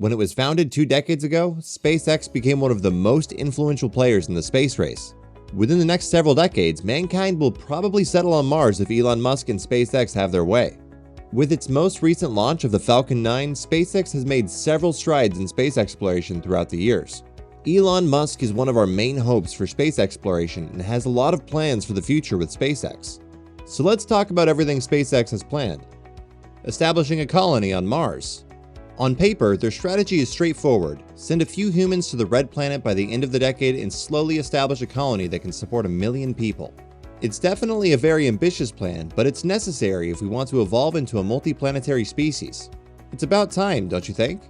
When it was founded 2 decades ago, SpaceX became one of the most influential players in the space race. Within the next several decades, mankind will probably settle on Mars if Elon Musk and SpaceX have their way. With its most recent launch of the Falcon 9, SpaceX has made several strides in space exploration throughout the years. Elon Musk is one of our main hopes for space exploration and has a lot of plans for the future with SpaceX. So let's talk about everything SpaceX has planned. Establishing a colony on Mars. On paper, their strategy is straightforward: send a few humans to the Red Planet by the end of the decade and slowly establish a colony that can support 1 million people. It's definitely a very ambitious plan, but it's necessary if we want to evolve into a multiplanetary species. It's about time, don't you think?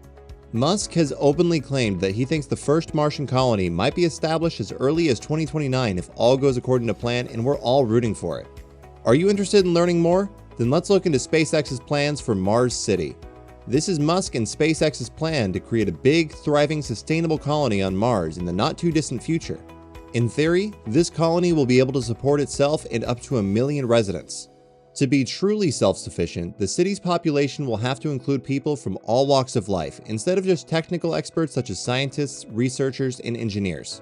Musk has openly claimed that he thinks the first Martian colony might be established as early as 2029 if all goes according to plan, and we're all rooting for it. Are you interested in learning more? Then let's look into SpaceX's plans for Mars City. This is Musk and SpaceX's plan to create a big, thriving, sustainable colony on Mars in the not-too-distant future. In theory, this colony will be able to support itself and up to 1 million residents. To be truly self-sufficient, the city's population will have to include people from all walks of life, instead of just technical experts such as scientists, researchers, and engineers.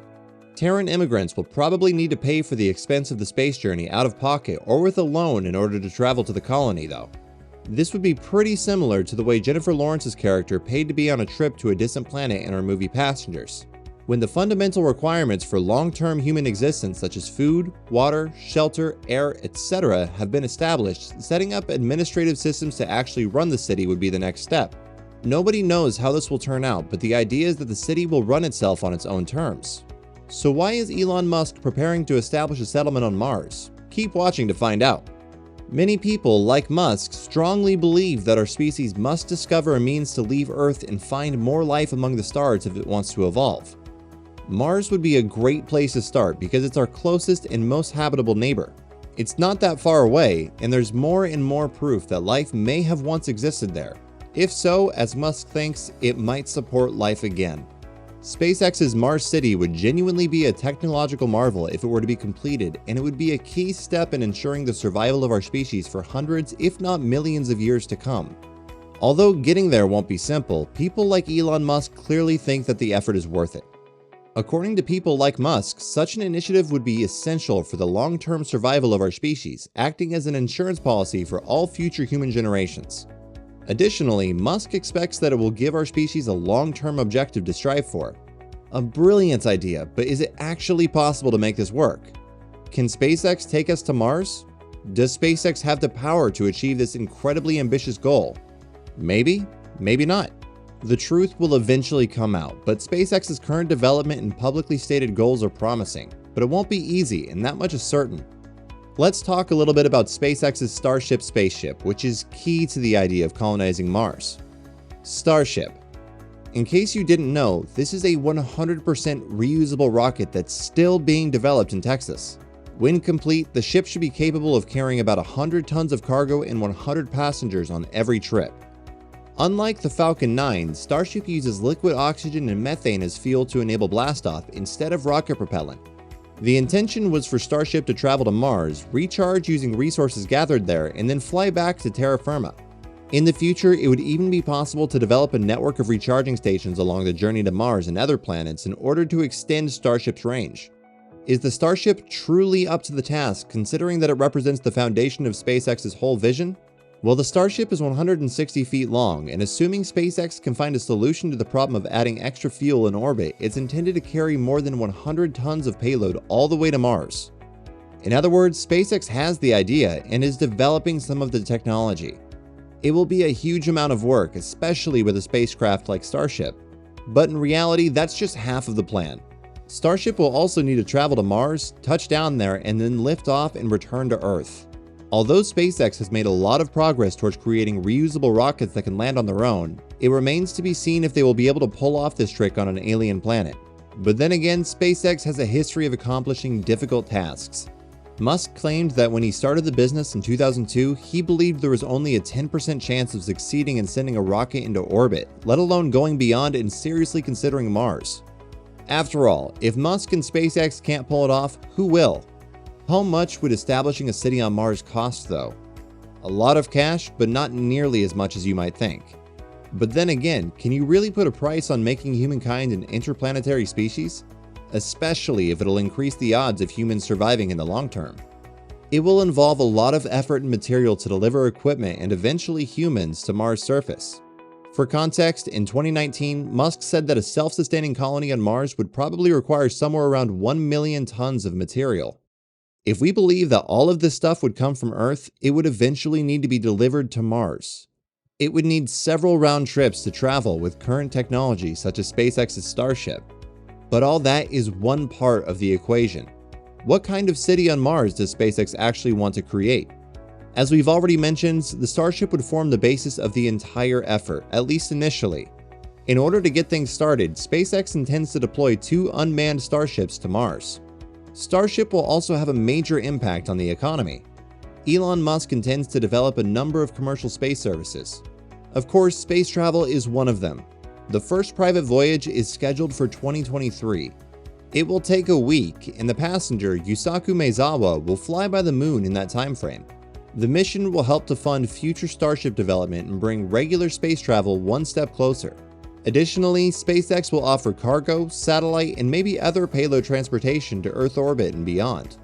Terran immigrants will probably need to pay for the expense of the space journey out of pocket or with a loan in order to travel to the colony, though. This would be pretty similar to the way Jennifer Lawrence's character paid to be on a trip to a distant planet in our movie Passengers. When the fundamental requirements for long-term human existence such as food, water, shelter, air, etc. have been established, setting up administrative systems to actually run the city would be the next step. Nobody knows how this will turn out, but the idea is that the city will run itself on its own terms. So why is Elon Musk preparing to establish a settlement on Mars? Keep watching to find out. Many people, like Musk, strongly believe that our species must discover a means to leave Earth and find more life among the stars if it wants to evolve. Mars would be a great place to start because it's our closest and most habitable neighbor. It's not that far away, and there's more and more proof that life may have once existed there. If so, as Musk thinks, it might support life again. SpaceX's Mars City would genuinely be a technological marvel if it were to be completed, and it would be a key step in ensuring the survival of our species for hundreds, if not millions of years to come. Although getting there won't be simple, people like Elon Musk clearly think that the effort is worth it. According to people like Musk, such an initiative would be essential for the long-term survival of our species, acting as an insurance policy for all future human generations. Additionally, Musk expects that it will give our species a long-term objective to strive for. A brilliant idea, but is it actually possible to make this work? Can SpaceX take us to Mars? Does SpaceX have the power to achieve this incredibly ambitious goal? Maybe, maybe not. The truth will eventually come out, but SpaceX's current development and publicly stated goals are promising, but it won't be easy, and that much is certain. Let's talk a little bit about SpaceX's Starship spaceship, which is key to the idea of colonizing Mars. Starship. In case you didn't know, this is a 100% reusable rocket that's still being developed in Texas. When complete, the ship should be capable of carrying about 100 tons of cargo and 100 passengers on every trip. Unlike the Falcon 9, Starship uses liquid oxygen and methane as fuel to enable blastoff instead of rocket propellant. The intention was for Starship to travel to Mars, recharge using resources gathered there, and then fly back to terra firma. In the future, it would even be possible to develop a network of recharging stations along the journey to Mars and other planets in order to extend Starship's range. Is the Starship truly up to the task, considering that it represents the foundation of SpaceX's whole vision? Well, the Starship is 160 feet long, and assuming SpaceX can find a solution to the problem of adding extra fuel in orbit, it's intended to carry more than 100 tons of payload all the way to Mars. In other words, SpaceX has the idea and is developing some of the technology. It will be a huge amount of work, especially with a spacecraft like Starship. But in reality, that's just half of the plan. Starship will also need to travel to Mars, touch down there, and then lift off and return to Earth. Although SpaceX has made a lot of progress towards creating reusable rockets that can land on their own, it remains to be seen if they will be able to pull off this trick on an alien planet. But then again, SpaceX has a history of accomplishing difficult tasks. Musk claimed that when he started the business in 2002, he believed there was only a 10% chance of succeeding in sending a rocket into orbit, let alone going beyond and seriously considering Mars. After all, if Musk and SpaceX can't pull it off, who will? How much would establishing a city on Mars cost, though? A lot of cash, but not nearly as much as you might think. But then again, can you really put a price on making humankind an interplanetary species? Especially if it'll increase the odds of humans surviving in the long term. It will involve a lot of effort and material to deliver equipment and eventually humans to Mars' surface. For context, in 2019, Musk said that a self-sustaining colony on Mars would probably require somewhere around 1 million tons of material. If we believe that all of this stuff would come from Earth, it would eventually need to be delivered to Mars. It would need several round trips to travel with current technology such as SpaceX's Starship. But all that is one part of the equation. What kind of city on Mars does SpaceX actually want to create? As we've already mentioned, the Starship would form the basis of the entire effort, at least initially. In order to get things started, SpaceX intends to deploy 2 unmanned Starships to Mars. Starship will also have a major impact on the economy. Elon Musk intends to develop a number of commercial space services. Of course, space travel is one of them. The first private voyage is scheduled for 2023. It will take a week, and the passenger, Yusaku Maezawa, will fly by the moon in that time frame. The mission will help to fund future Starship development and bring regular space travel one step closer. Additionally, SpaceX will offer cargo, satellite, and maybe other payload transportation to Earth orbit and beyond.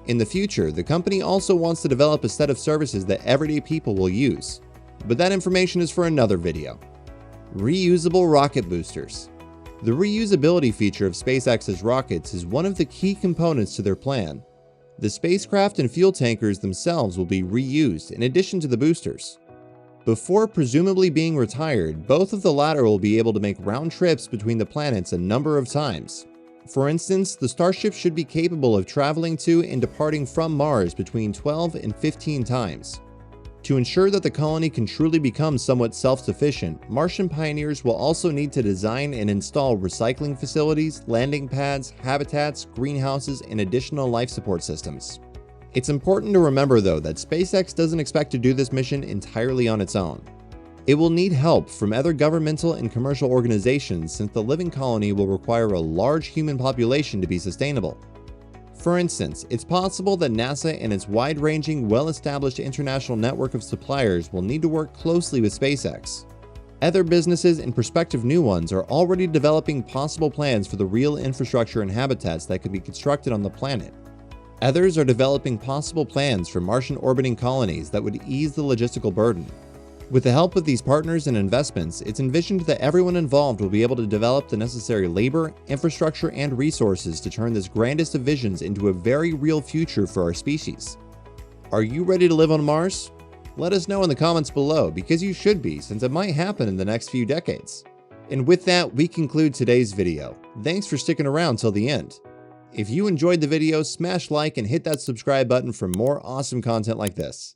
In the future, the company also wants to develop a set of services that everyday people will use. But that information is for another video. Reusable rocket boosters. The reusability feature of SpaceX's rockets is one of the key components to their plan. The spacecraft and fuel tankers themselves will be reused in addition to the boosters. Before presumably being retired, both of the latter will be able to make round trips between the planets a number of times. For instance, the Starship should be capable of traveling to and departing from Mars between 12 and 15 times. To ensure that the colony can truly become somewhat self-sufficient, Martian pioneers will also need to design and install recycling facilities, landing pads, habitats, greenhouses, and additional life support systems. It's important to remember though that SpaceX doesn't expect to do this mission entirely on its own. It will need help from other governmental and commercial organizations since the living colony will require a large human population to be sustainable. For instance, it's possible that NASA and its wide-ranging, well-established international network of suppliers will need to work closely with SpaceX. Other businesses and prospective new ones are already developing possible plans for the real infrastructure and habitats that could be constructed on the planet. Others are developing possible plans for Martian orbiting colonies that would ease the logistical burden. With the help of these partners and investments, it's envisioned that everyone involved will be able to develop the necessary labor, infrastructure, and resources to turn this grandest of visions into a very real future for our species. Are you ready to live on Mars? Let us know in the comments below, because you should be, since it might happen in the next few decades. And with that, we conclude today's video. Thanks for sticking around till the end. If you enjoyed the video, smash like and hit that subscribe button for more awesome content like this.